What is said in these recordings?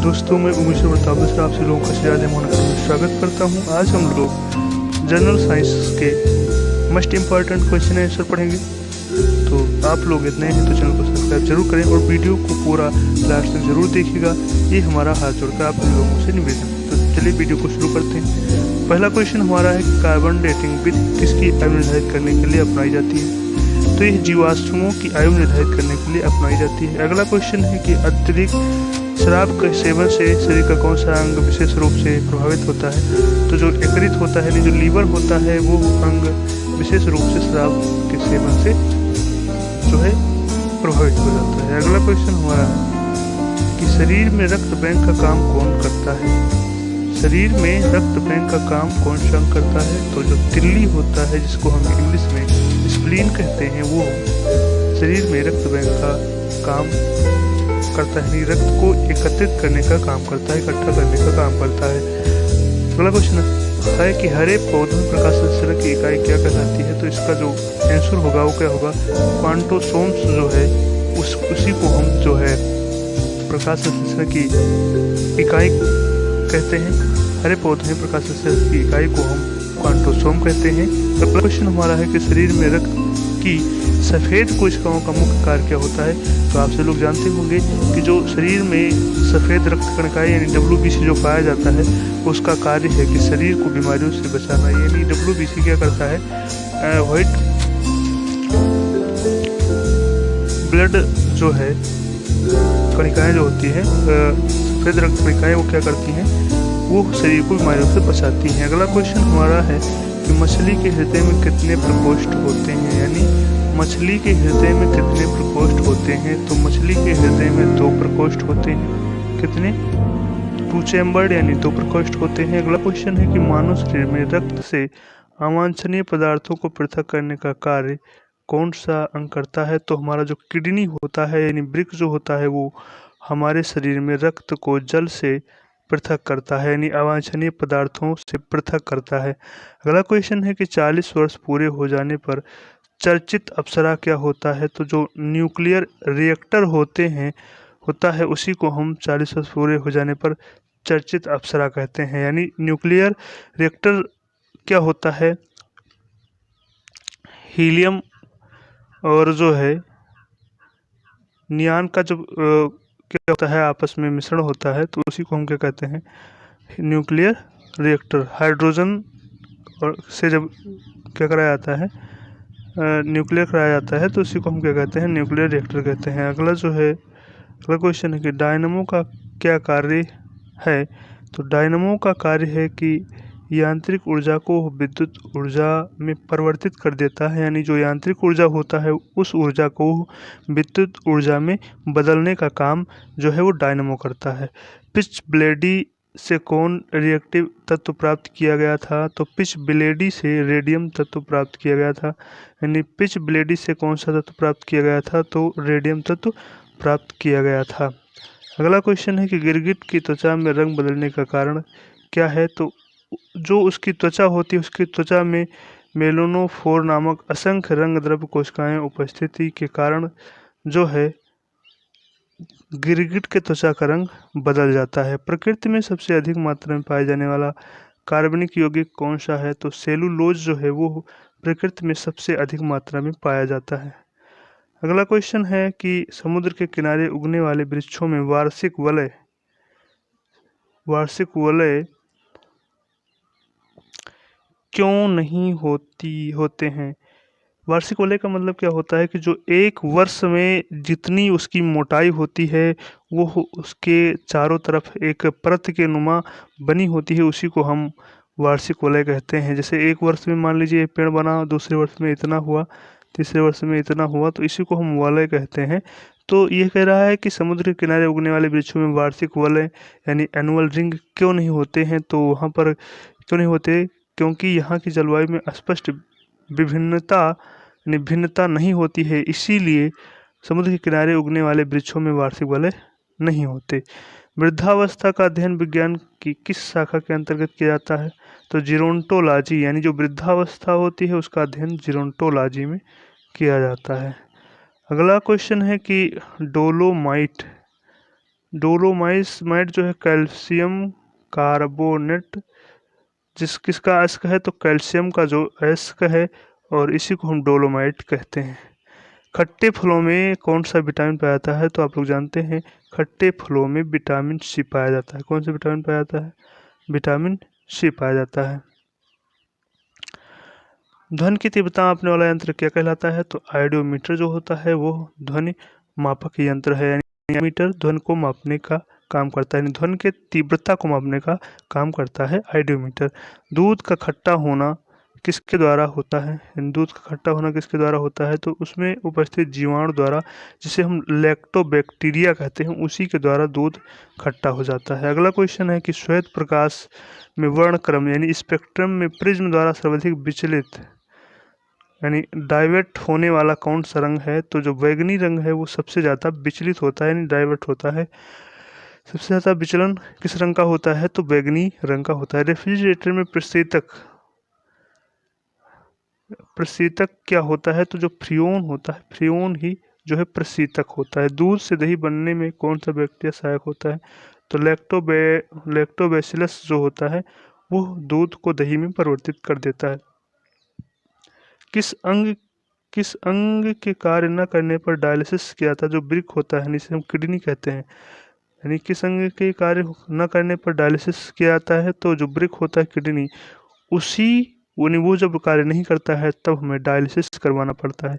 दोस्तों, मैं उमेश प्रताप सर आपसे लोगों का सिराज मोहन में स्वागत करता हूं। आज हम लोग जनरल साइंस के मोस्ट इम्पॉर्टेंट क्वेश्चन आंसर पढ़ेंगे। तो आप लोग इतने हैं तो चैनल को सब्सक्राइब जरूर करें और वीडियो को पूरा लास्ट तक जरूर देखिएगा। ये हमारा हाथ जोड़कर आप लोगों से निवेदन। तो चलिए वीडियो को शुरू करते हैं। पहला क्वेश्चन हमारा है कि कार्बन डेटिंग विधि किसकी आयु निर्धारित करने के लिए अपनाई जाती है? तो यह जीवाश्मों की आयु निर्धारित करने के लिए अपनाई जाती है। अगला क्वेश्चन है कि अत्यधिक शराब के सेवन से शरीर का कौन सा अंग विशेष रूप से प्रभावित होता है? तो जो यकृत होता है, जो लीवर होता है, वो अंग विशेष रूप से शराब के सेवन से जो है प्रभावित हो जाता है। अगला क्वेश्चन हमारा है कि शरीर में रक्त बैंक का काम कौन करता है? शरीर में रक्त बैंक का काम कौन सा अंग करता है? तो जो तिल्ली होता है, जिसको हम इंग्लिश में स्प्लीन कहते हैं, वो शरीर में रक्त बैंक का काम करता है, रक्त को एकत्रित करने का काम करता है, इकट्ठा करने का काम करता है। अगला क्वेश्चन है कि हरे पौधों में प्रकाश संश्लेषण की इकाई क्या कहलाती है? तो इसका जो आंसर होगा वो क्या होगा? क्वांटोसोम्स जो है उसी को हम जो है प्रकाश संश्लेषण की इकाई कहते हैं। हरे पौधों में प्रकाश संश्लेषण की इकाई को हम क्वांटोसोम कहते हैं। अगला क्वेश्चन हमारा है कि शरीर में रक्त की सफ़ेद कोशिकाओं का मुख्य कार्य क्या होता है? तो आप सब लोग जानते होंगे कि जो शरीर में सफ़ेद रक्त कणिकाएं यानी WBC जो पाया जाता है, उसका कार्य है कि शरीर को बीमारियों से बचाना। यानी WBC क्या करता है? वाइट ब्लड जो है कणिकाएं जो होती हैं, सफ़ेद रक्त कणिकाएं, वो क्या करती हैं? वो शरीर को बीमारियों से बचाती हैं। अगला क्वेश्चन हमारा है कि मछली के हृदय में कितने प्रकोष्ठ होते हैं? यानी मछली के हृदय में कितने प्रकोष्ठ होते हैं? तो मछली के हृदय में 2 प्रकोष्ठ होते हैं। कितने? 2 चैम्बर्ड यानी 2 प्रकोष्ठ होते हैं। अगला क्वेश्चन है कि मानव शरीर में रक्त से अवांछनीय पदार्थों को पृथक करने का कार्य कौन सा अंग करता है? तो हमारा जो किडनी होता है यानी वृक्क जो होता है, वो हमारे शरीर में रक्त को जल से पृथक करता है, यानी अवांछनीय पदार्थों से पृथक करता है। अगला क्वेश्चन है कि 40 वर्ष पूरे हो जाने पर चर्चित अप्सरा क्या होता है? तो जो न्यूक्लियर रिएक्टर होता है, उसी को हम 40 वर्ष पूरे हो जाने पर चर्चित अप्सरा कहते हैं। यानी न्यूक्लियर रिएक्टर क्या होता है? हीलियम और जो है नियान का जो क्या होता है, आपस में मिश्रण होता है, तो उसी को हम क्या कहते हैं? Nuclear reactor. हाइड्रोजन और से जब क्या कराया जाता है, न्यूक्लियर कराया जाता है, तो उसी को हम क्या कहते हैं? न्यूक्लियर रिएक्टर कहते हैं। अगला क्वेश्चन है कि डायनमो का क्या कार्य है? तो डायनमो का कार्य है कि यांत्रिक ऊर्जा को विद्युत ऊर्जा में परिवर्तित कर देता है। यानी जो यांत्रिक ऊर्जा होता है, उस ऊर्जा को विद्युत ऊर्जा में बदलने का काम जो है वो डायनमो करता है। पिच ब्लेडी से कौन रिएक्टिव तत्व प्राप्त किया गया था? तो पिच ब्लेडी से रेडियम तत्व प्राप्त किया गया था। यानी पिच ब्लेडी से कौन सा तत्व प्राप्त किया गया था? तो रेडियम तत्व प्राप्त किया गया था। अगला क्वेश्चन है कि गिरगिट की त्वचा में रंग बदलने का कारण क्या है? तो जो उसकी त्वचा होती है, उसकी त्वचा में मेलानोफोर नामक असंख्य रंग द्रव्य कोशिकाएं उपस्थिति के कारण जो है गिरगिट के त्वचा का रंग बदल जाता है। प्रकृति में सबसे अधिक मात्रा में पाए जाने वाला कार्बनिक यौगिक कौन सा है? तो सेलुलोज जो है वो प्रकृति में सबसे अधिक मात्रा में पाया जाता है। अगला क्वेश्चन है कि समुद्र के किनारे उगने वाले वृक्षों में वार्षिक वलय क्यों नहीं होते हैं? वार्षिक वलय का मतलब क्या होता है कि जो एक वर्ष में जितनी उसकी मोटाई होती है, वो उसके चारों तरफ एक परत के नुमा बनी होती है, उसी को हम वार्षिक वलय कहते हैं। जैसे एक वर्ष में मान लीजिए पेड़ बना, दूसरे वर्ष में इतना हुआ, तीसरे वर्ष में इतना हुआ, तो इसी को हम वलय कहते हैं। तो ये कह रहा है कि समुद्र के किनारे उगने वाले वृक्षों में वार्षिक वलय यानी एनुअल रिंग क्यों नहीं होते हैं? तो वहाँ पर क्यों नहीं होते? क्योंकि यहाँ की जलवायु में स्पष्ट भिन्नता नहीं होती है, इसीलिए समुद्र के किनारे उगने वाले वृक्षों में वार्षिक वलय नहीं होते। वृद्धावस्था का अध्ययन विज्ञान की किस शाखा के अंतर्गत किया जाता है? तो जीरोंटोलॉजी, यानी जो वृद्धावस्था होती है उसका अध्ययन जीरोंटोलॉजी में किया जाता है। अगला क्वेश्चन है कि डोलोमाइट डोलोमाइट जो है कैल्शियम कार्बोनेट, किसका एस का है तो कैल्शियम का जो एस का है, और इसी को हम डोलोमाइट कहते हैं। खट्टे फलों में कौन सा विटामिन पाया जाता है तो आप लोग जानते हैं खट्टे फलों में विटामिन सी पाया जाता है। कौन सा विटामिन पाया जाता है? विटामिन सी पाया जाता है। ध्वनि की तीव्रता मापने वाला यंत्र क्या कहलाता है तो आयोडोमीटर जो होता है वो ध्वनि मापक यंत्र है। यानी मीटर ध्वनि को मापने का काम करता है, यानी ध्वनि के तीव्रता को मापने का काम करता है आयोडोमीटर। दूध का खट्टा होना किसके द्वारा होता है? दूध का खट्टा होना किसके द्वारा होता है तो उसमें उपस्थित जीवाणु द्वारा, जिसे हम लैक्टोबैक्टीरिया कहते हैं, उसी के द्वारा दूध खट्टा हो जाता है। अगला क्वेश्चन है कि श्वेत प्रकाश में वर्णक्रम यानी स्पेक्ट्रम में प्रिज्म द्वारा सर्वाधिक विचलित यानी डाइवर्ट होने वाला कौन सा रंग है तो जो बैगनी रंग है वो सबसे ज़्यादा विचलित होता है, यानी डाइवर्ट होता है। सबसे ज़्यादा विचलन किस रंग का होता है तो बैगनी रंग का होता है। रेफ्रिजरेटर में प्रशीतक क्या होता है तो जो फ्रियोन होता है, फ्रियोन ही जो है प्रशीतक होता है। दूध से दही बनने में कौन सा बैक्टीरिया सहायक होता है तो लैक्टोबैसिलस जो होता है वो दूध को दही में परिवर्तित कर देता है। किस अंग के कार्य न करने पर डायलिसिस किया था जो वृक्क होता है, जिसे हम किडनी कहते हैं। यानी किस अंग के कार्य न करने पर डायलिसिस किया जाता है तो जो वृक्क होता है किडनी, वो जब कार्य नहीं करता है तब हमें डायलिसिस करवाना पड़ता है।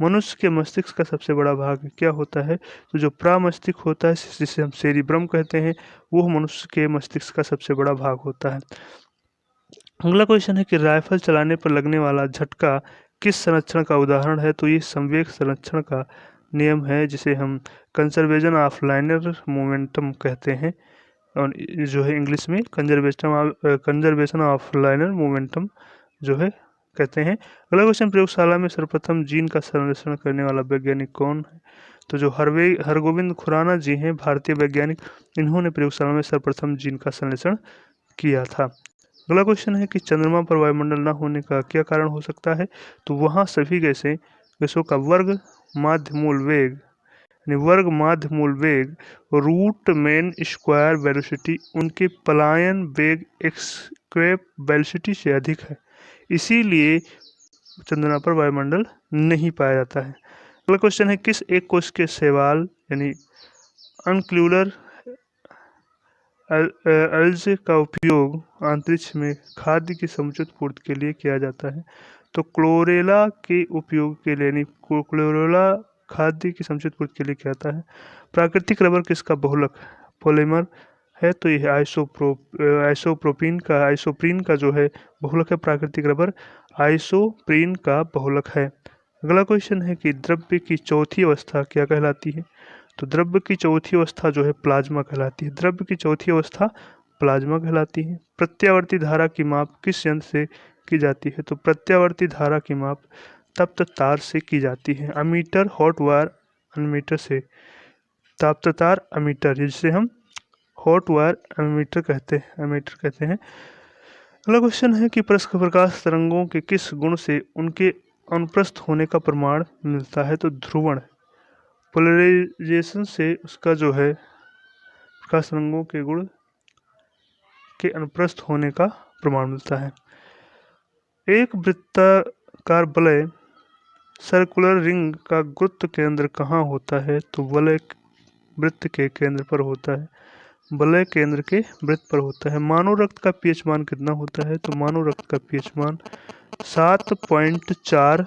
मनुष्य के मस्तिष्क का सबसे बड़ा भाग क्या होता है तो जो प्रामस्तिष्क होता है, जिसे हम सेरिब्रम कहते हैं, वो मनुष्य के मस्तिष्क का सबसे बड़ा भाग होता है। अगला क्वेश्चन है कि राइफल चलाने पर लगने वाला झटका किस संरक्षण का उदाहरण है तो ये संवेग संरक्षण का नियम है, जिसे हम कंजर्वेशन ऑफ लाइनर मोमेंटम कहते हैं, और जो है इंग्लिश में कंजर्वेशन ऑफ लाइनर मोमेंटम जो है कहते हैं। अगला क्वेश्चन, प्रयोगशाला में सर्वप्रथम जीन का सर्वेक्षण करने वाला वैज्ञानिक कौन है तो जो हरगोविंद खुराना जी हैं, भारतीय वैज्ञानिक, इन्होंने प्रयोगशाला में सर्वप्रथम जीन का सर्वेक्षण किया था। अगला क्वेश्चन है कि चंद्रमा पर वायुमंडल न होने का क्या कारण हो सकता है तो वहाँ सभी गैसों का वर्ग माध्य मूल वेग रूट मेन स्क्वायर वेलोसिटी उनके पलायन वेग एस्केप वेलोसिटी से अधिक है, इसीलिए चंद्रमा पर वायुमंडल नहीं पाया जाता है। अगला क्वेश्चन है किस एक कोश के शैवाल यानी अनक्लूलर अल्ज का उपयोग अंतरिक्ष में खाद्य की समुचित पूर्ति के लिए किया जाता है तो क्लोरेला के उपयोग के लिए, यानी क्लोरेला खाद्य की समुचित पूर्ति के लिए किया जाता है। प्राकृतिक रबर किसका बहुलक पॉलीमर है तो यह आइसोप्रीन का जो है बहुलक है। प्राकृतिक रबर आइसोप्रीन का बहुलक है। अगला क्वेश्चन है कि द्रव्य की चौथी अवस्था क्या कहलाती है तो द्रव्य की चौथी अवस्था जो है प्लाज्मा कहलाती है। द्रव्य की चौथी अवस्था प्लाज्मा कहलाती है। प्रत्यावर्ती धारा की माप किस यंत्र से की जाती है तो प्रत्यावर्ती धारा की माप तप्त तार से की जाती है। अमीटर हॉट वायर अमीटर से, तप्त तार अमीटर, जिसे हम हॉट वायर अमीटर कहते हैं। अगला क्वेश्चन है कि प्रकाश तरंगों के किस गुण से उनके अनुप्रस्थ होने का प्रमाण मिलता है तो ध्रुवण, पोलराइजेशन से उसका जो है प्रकाश तरंगों के गुण के अनुप्रस्थ होने का प्रमाण मिलता है। एक वृत्ताकार वलय सर्कुलर रिंग का गुरुत्व केंद्र कहाँ होता है तो वलय वृत्त के केंद्र पर होता है, वलय केंद्र के वृत्त पर होता है। मानव रक्त का पीएच मान कितना होता है तो मानव रक्त का पीएच मान 7.4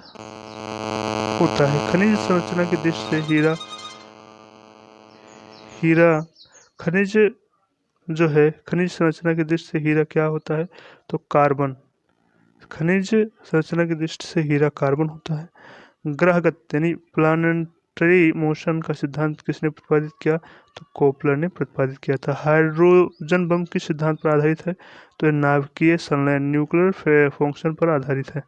होता है। खनिज संरचना की दृष्टि से खनिज संरचना की दृष्टि से हीरा क्या होता है तो कार्बन। खनिज संरचना की दृष्टि से हीरा कार्बन होता है। ग्रहगत यानी प्लानेटरी मोशन का सिद्धांत किसने प्रतिपादित किया तो कोपलर ने प्रतिपादित किया था। हाइड्रोजन बम किस सिद्धांत पर आधारित है तो यह नाभिकीय संलयन न्यूक्लियर फंक्शन पर आधारित है।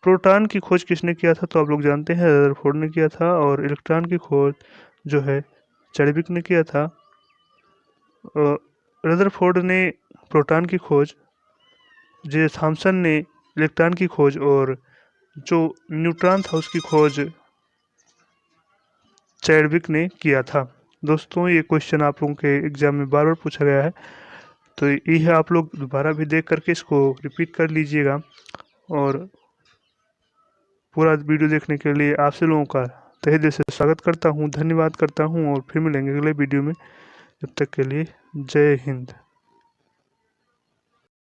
प्रोटॉन की खोज किसने किया था तो आप लोग जानते हैं रदरफोर्ड ने किया था, और इलेक्ट्रॉन की खोज जो है चैडविक ने किया था। रदरफोर्ड ने प्रोटॉन की खोज, जे थॉमसन ने इलेक्ट्रॉन की खोज, और जो न्यूट्रॉन था उसकी खोज चैडविक ने किया था। दोस्तों ये क्वेश्चन आप लोगों के एग्जाम में बार बार पूछा गया है, तो ये है, आप लोग दोबारा भी देख करके इसको रिपीट कर लीजिएगा। और पूरा वीडियो देखने के लिए आप से लोगों का तहे दिल से स्वागत करता हूँ, धन्यवाद करता हूँ, और फिर मिलेंगे अगले वीडियो में। जब तक के लिए जय हिंद।